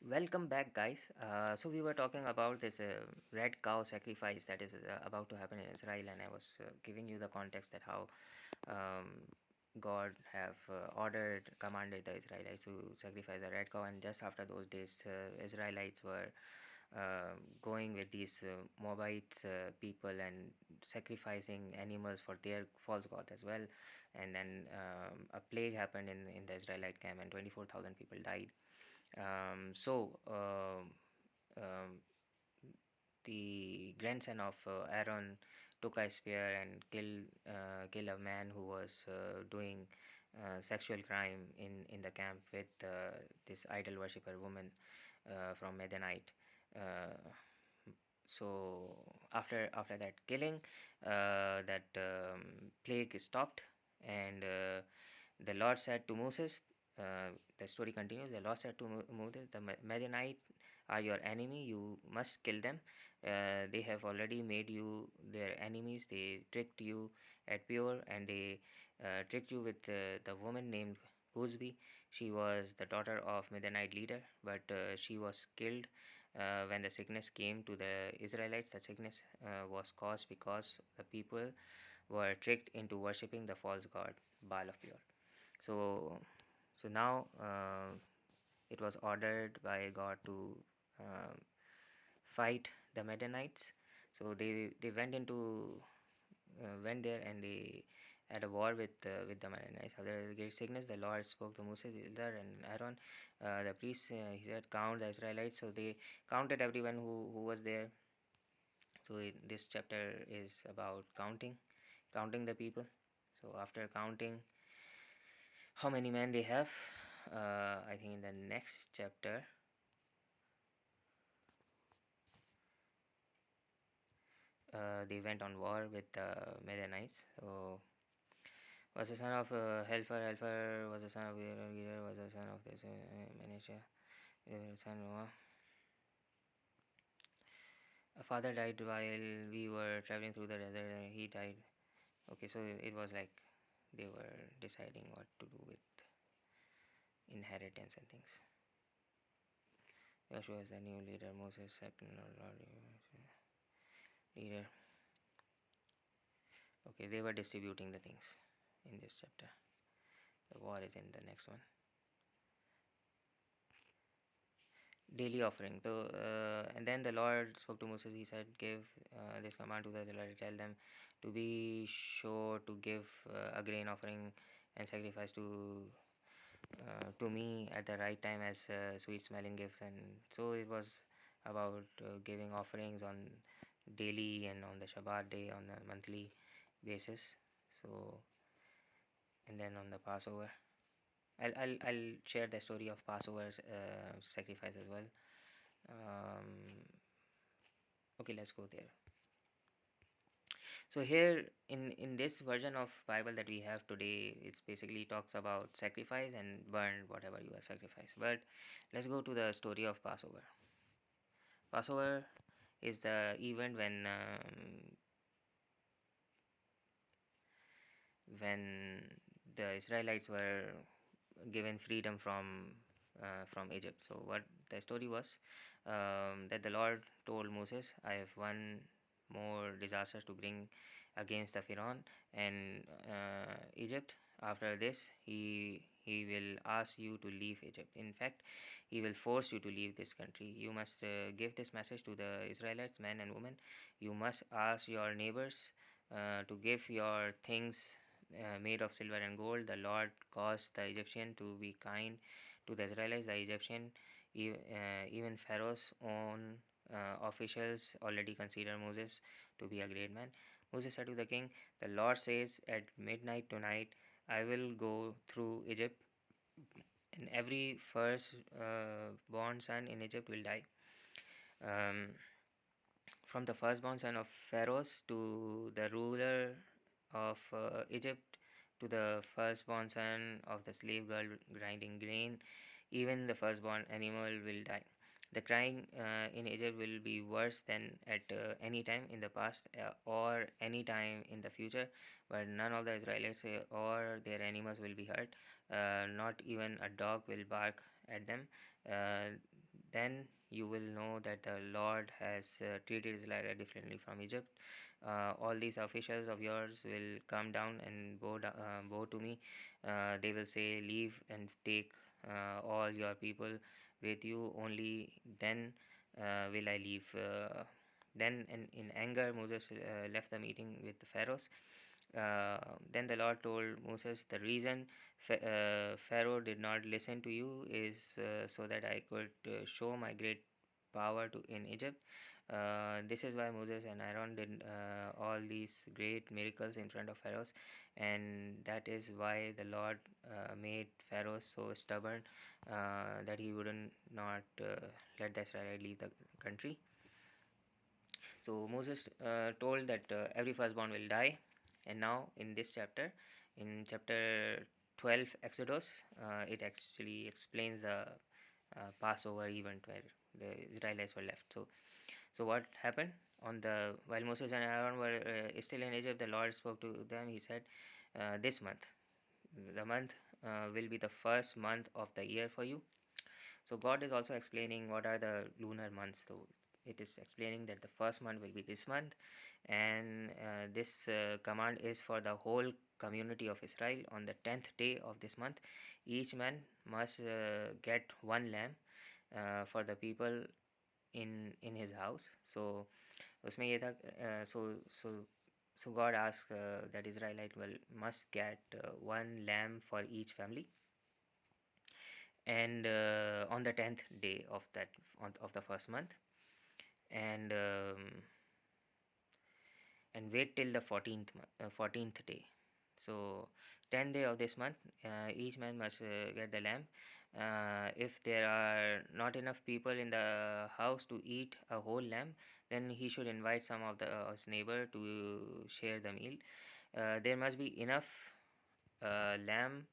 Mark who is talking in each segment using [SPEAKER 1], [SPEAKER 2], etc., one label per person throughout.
[SPEAKER 1] Welcome back, guys. So we were talking about this red cow sacrifice that is about to happen in Israel, and I was giving you the context that how um, God have commanded the Israelites to sacrifice a red cow, and just after those days, Israelites were going with these Moabite people and sacrificing animals for their false gods as well, and then a plague happened in the Israelite camp, and 24,000 people died. Um, so um, um, the grandson of Aaron took a spear and killed a man who was doing sexual crime in the camp with this idol worshipper woman from Midianite. Uh, so after that killing, that plague stopped, and the Lord said to Moses, the story continues. The Lord said to Moses, the Midianite are your enemy. You must kill them. They have already made you their enemies. They tricked you at Pure, and they tricked you with the woman named Cosby. She was the daughter of Midianite leader, but she was killed when the sickness came to the Israelites. The sickness was caused because the people were tricked into worshipping the false god Baal of Peor. So, so now it was ordered by God to um, fight the Midianites. So they went there, and they had a war with the Midianites. After the great sickness, the Lord spoke to Moses, Elder, and Aaron, the priests. He said, "Count the Israelites." So they counted everyone who was there. So this chapter is about counting the people. So after counting how many men they have, I think in the next chapter they went on war with the Midianites. So was the son of Helper. Helper was the son of Gideon. Gideon was the son of this Manasseh. Son Noah. A father died while we were traveling through the desert. He died. Okay, so it was like they were deciding what to do with inheritance and things. Joshua is the new leader. Moses, second leader. Okay, they were distributing the things in this chapter. The war is in the next one. Daily offering. So, and then the Lord spoke to Moses. He said, "Give this command to the Israelites. Tell them to be sure to give a grain offering and sacrifice to me at the right time as sweet-smelling gifts." And so it was about giving offerings on daily and on the Shabbat day on a monthly basis. So, and then on the Passover. I'll share the story of Passover's sacrifice as well. Um, okay, let's go there. So here in this version of Bible that we have today, it's basically talks about sacrifice and burn whatever you have sacrificed. But let's go to the story of Passover. Passover is the event when the Israelites were given freedom from Egypt. So what the story was, that the Lord told Moses, "I have one more disaster to bring against the Pharaoh and Egypt. After this, he will ask you to leave Egypt. In fact, he will force you to leave this country. You must give this message to the Israelites, men and women. You must ask your neighbors to give your things made of silver and gold. The Lord caused the Egyptian to be kind to the Israelites. The Egyptian, even Pharaoh's own officials, already consider Moses to be a great man. Moses said to the king, "The Lord says, at midnight tonight, I will go through Egypt, and every first born son in Egypt will die. Um, from the firstborn son of Pharaohs to the ruler of Egypt to the firstborn son of the slave girl grinding grain, even the firstborn animal will die. The crying in Egypt will be worse than at any time in the past or any time in the future, but none of the Israelites or their animals will be hurt. Not even a dog will bark at them. Uh, then you will know that the Lord has treated Israel differently from Egypt. All these officials of yours will come down and bow to me. They will say, leave and take all your people with you. Only then will I leave. Then in anger, Moses left the meeting with the Pharaohs. Then the Lord told Moses, the reason Pharaoh did not listen to you is so that I could show my great power in Egypt. This is why Moses and Aaron did all these great miracles in front of Pharaohs, and that is why the Lord made Pharaoh so stubborn that he wouldn't not let the Israelites leave the country. So Moses told that every firstborn will die, and now in this chapter, in chapter 12 Exodus, it actually explains the Passover event where the Israelites were left. So what happened on the while Moses and Aaron were still in Egypt, the Lord spoke to them. He said, "This month, the month will be the first month of the year for you." So God is also explaining what are the lunar months. So it is explaining that the first month will be this month, and this command is for the whole community of Israel. On the 10th day of this month, each man must get one lamb for the people in his house. So उसमें ये था so God asked that Israelite will must get one lamb for each family, and on the 10th day of of the first month, and wait till the 14th day. So 10th day of this month, each man must get the lamb. If there are not enough people in the house to eat a whole lamb, then he should invite some of his neighbor to share the meal. There must be enough lamb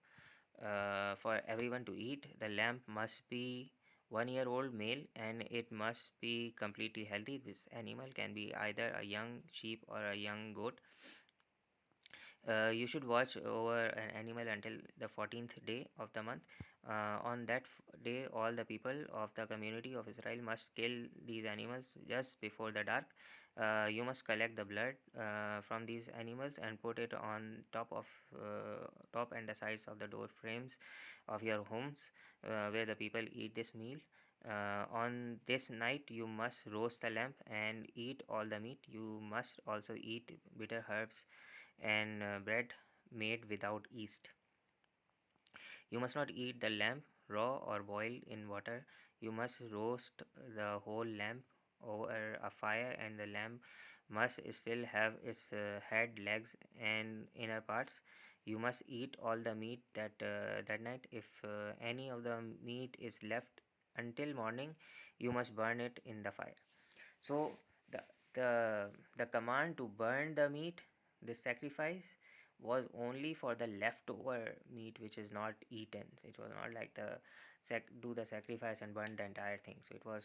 [SPEAKER 1] for everyone to eat. The lamb must be 1 year old male, and it must be completely healthy. This animal can be either a young sheep or a young goat. You should watch over an animal until the 14th day of the month. On that day, all the people of the community of Israel must kill these animals just before the dark. You must collect the blood from these animals and put it on top and the sides of the door frames of your homes where the people eat this meal. On this night, you must roast the lamb and eat all the meat. You must also eat bitter herbs and bread made without yeast. You must not eat the lamb raw or boiled in water. You must roast the whole lamb over a fire, and the lamb must still have its head, legs, and inner parts. You must eat all the meat that night. If any of the meat is left until morning, you must burn it in the fire. So the the command to burn the meat, the sacrifice, was only for the leftover meat which is not eaten. It was not like do the sacrifice and burn the entire thing. So it was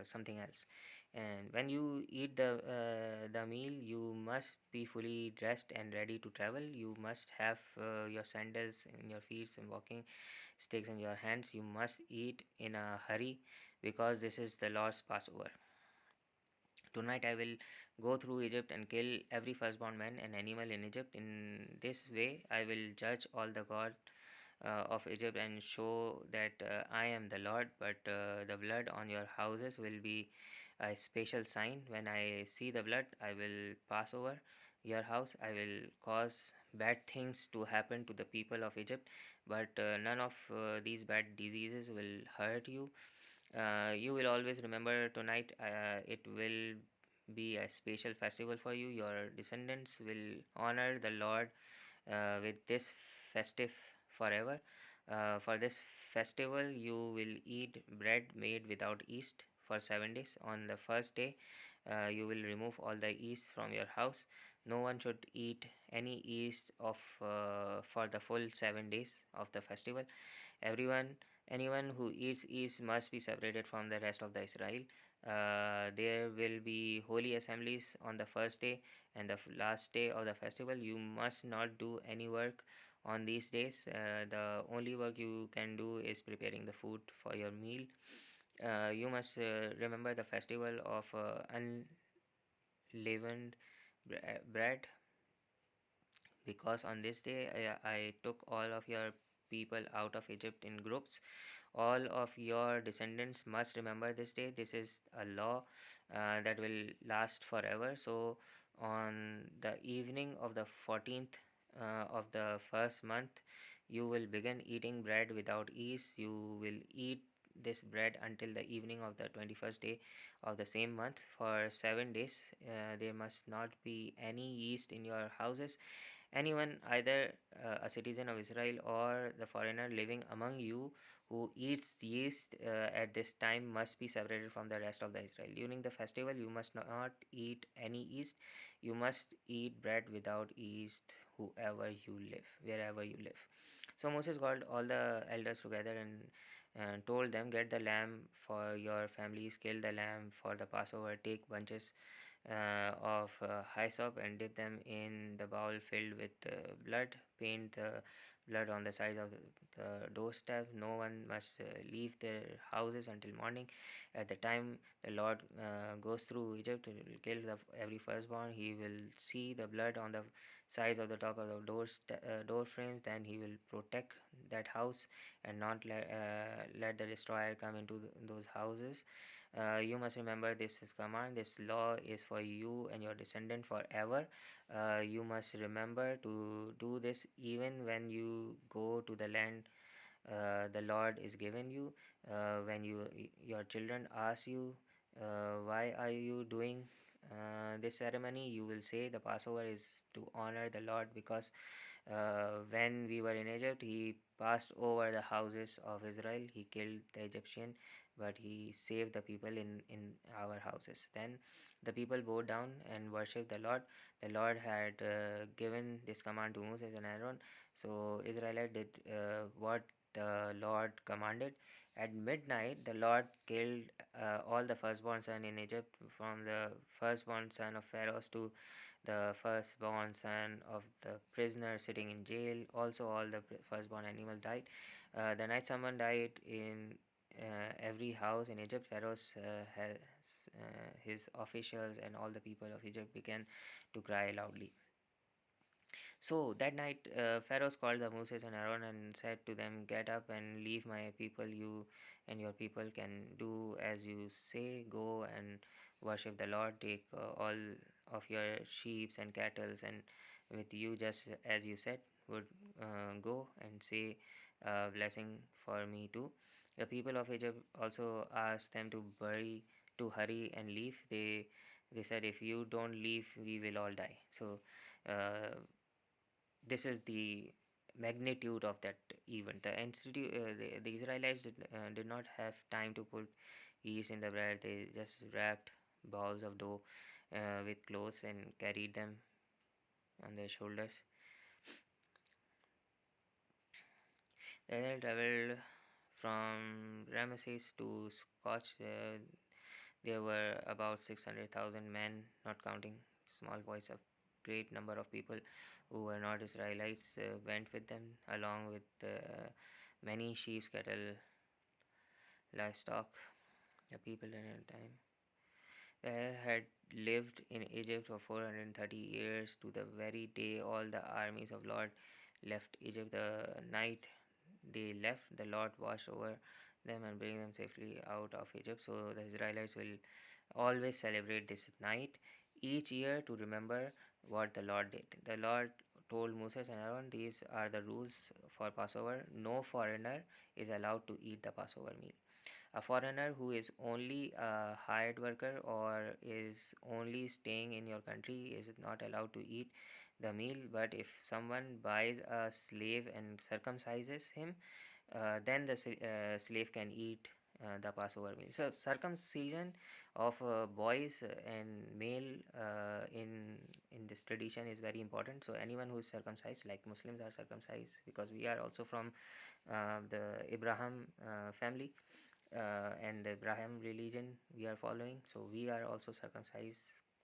[SPEAKER 1] something else. And when you eat the meal, you must be fully dressed and ready to travel. You must have your sandals in your feet and walking sticks in your hands. You must eat in a hurry because this is the Lord's Passover. Tonight I will go through Egypt and kill every firstborn man and animal in Egypt. In this way I will judge all the god of Egypt and show that I am the Lord. But the blood on your houses will be a special sign. When I see the blood, I will pass over your house. I will cause bad things to happen to the people of Egypt, but none of these bad diseases will hurt you. You will always remember tonight. It will be a special festival for you. Your descendants will honor the Lord with this festive forever. For this festival, you will eat bread made without yeast for 7 days. On the first day, you will remove all the yeast from your house. No one should eat any yeast for the full 7 days of the festival. Anyone who eats yeast must be separated from the rest of the Israel. There will be holy assemblies on the first day and the last day of the festival. You must not do any work on these days. The only work you can do is preparing the food for your meal. You must remember the festival of unleavened bread, because on this day I took all of your people out of Egypt in groups. All of your descendants must remember this day. This is a law that will last forever. So, on the evening of the 14th of the first month, you will begin eating bread without yeast. You will eat this bread until the evening of the 21st day of the same month for 7 days. There must not be any yeast in your houses. Anyone, either a citizen of Israel or the foreigner living among you, who eats yeast at this time must be separated from the rest of the Israel. During the festival, you must not eat any yeast. You must eat bread without yeast, whoever you live, wherever you live. So Moses called all the elders together and told them, "Get the lamb for your families, kill the lamb for the Passover, take bunches of hyssop and dip them in the bowl filled with blood. Paint the blood on the sides of the doorstep. No one must leave their houses until morning. At the time the Lord goes through Egypt, he will kill every firstborn. He will see the blood on the sides of the top of the door frames. Then he will protect that house and not let the destroyer come into those houses. You must remember this is command. This law is for you and your descendant forever. You must remember to do this even when you go to the land the Lord is given you. When your children ask you, why are you doing this ceremony, you will say the Passover is to honor the Lord, because when we were in Egypt, he passed over the houses of Israel. He killed the Egyptian, but he saved the people in our houses. Then the people bowed down and worshipped the Lord. The Lord had given this command to Moses and Aaron. So Israelite did what the Lord commanded. At midnight, the Lord killed all the firstborn son in Egypt, from the firstborn son of Pharaoh to the firstborn son of the prisoner sitting in jail. Also, all the firstborn animals died. The night someone died in every house in Egypt, his officials and all the people of Egypt began to cry loudly. So that night, Pharaoh called the Moses and Aaron and said to them, "Get up and leave my people. You and your people can do as you say. Go and worship the Lord. Take all of your sheep and cattle, and with you, just as you said, would go and say blessing for me too." The people of Egypt also asked them to hurry and leave. They said, "If you don't leave, we will all die." So. This is the magnitude of that event. The Israelites did not have time to put yeast in the bread. They just wrapped balls of dough with clothes and carried them on their shoulders. They then traveled from Ramesses to Scotch. There were about 600,000 men, not counting small boys. A great number of people who were not Israelites went with them, along with many sheep, cattle, livestock. The people in a time they had lived in Egypt for 430 years, to the very day all the armies of Lord left Egypt. The night they left, the Lord watched over them and bring them safely out of Egypt. So the Israelites will always celebrate this night each year to remember what the Lord did. The Lord told Moses and Aaron, "These are the rules for Passover. No foreigner is allowed to eat the Passover meal. A foreigner who is only a hired worker or is only staying in your country is not allowed to eat the meal. But if someone buys a slave and circumcises him, then the slave can eat the Passover meal." So circumcision of boys and male in this tradition is very important. So anyone who is circumcised, like Muslims are circumcised, because we are also from the Abraham family, and the Abraham religion we are following. So we are also circumcised.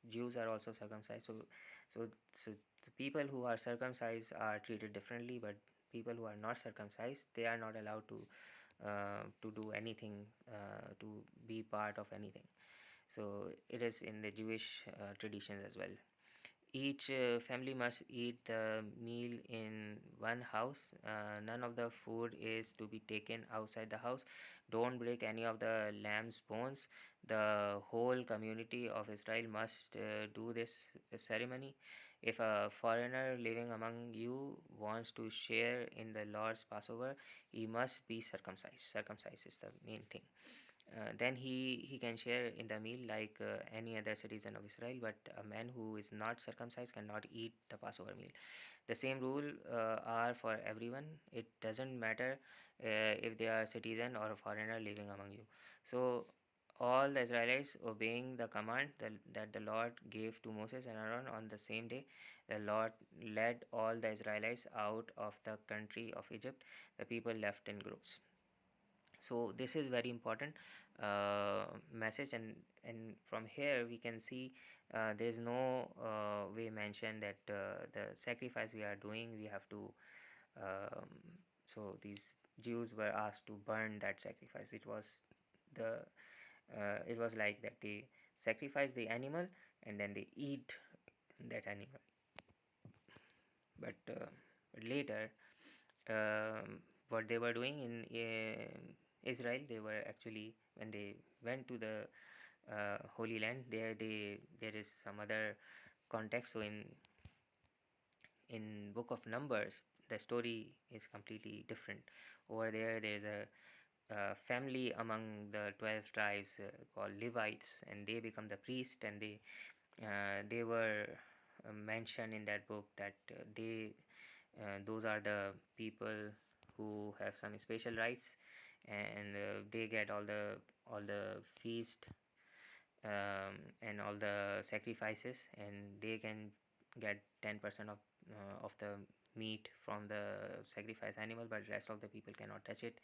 [SPEAKER 1] Jews are also circumcised. So the people who are circumcised are treated differently, but people who are not circumcised, they are not allowed to to do anything, to be part of anything. So it is in the Jewish traditions as well. Each family must eat the meal in one house. None of the food is to be taken outside the house. Don't break any of the lamb's bones. The whole community of Israel must do this ceremony. If a foreigner living among you wants to share in the Lord's Passover, he must be circumcised. Circumcised is the main thing. Then he can share in the meal like any other citizen of Israel, but a man who is not circumcised cannot eat the Passover meal. The same rule are for everyone. It doesn't matter if they are a citizen or a foreigner living among you. So all the Israelites obeying the command that the Lord gave to Moses and Aaron on the same day, the Lord led all the Israelites out of the country of Egypt. The people left in groups. So this is very important message, and from here we can see there is no way mentioned that the sacrifice we are doing we have to um, so these Jews were asked to burn that sacrifice. The it was like that they sacrifice the animal and then they eat that animal. But later what they were doing in Israel, they were actually, when they went to the Holy Land, there is some other context. So in Book of Numbers, the story is completely different. Over there is a family among the 12 tribes called Levites, and they become the priest, and they were mentioned in that book that those are the people who have some special rights, and they get all the feast and all the sacrifices, and they can get 10% of the meat from the sacrifice animal, but rest of the people cannot touch it.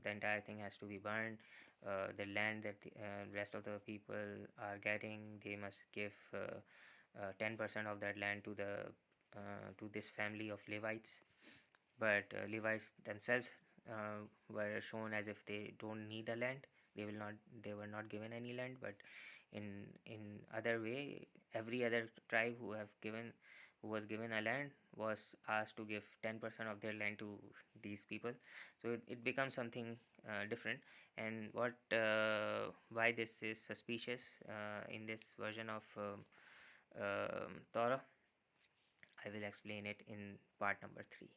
[SPEAKER 1] The entire thing has to be burned. The land that the rest of the people are getting, they must give 10% of that land to this family of Levites. But Levites themselves were shown as if they don't need the land. They were not given any land, but in other way, every other tribe who was given a land was asked to give 10% of their land to these people. So it becomes something different. And why this is suspicious in this version of Torah, I will explain it in part number 3.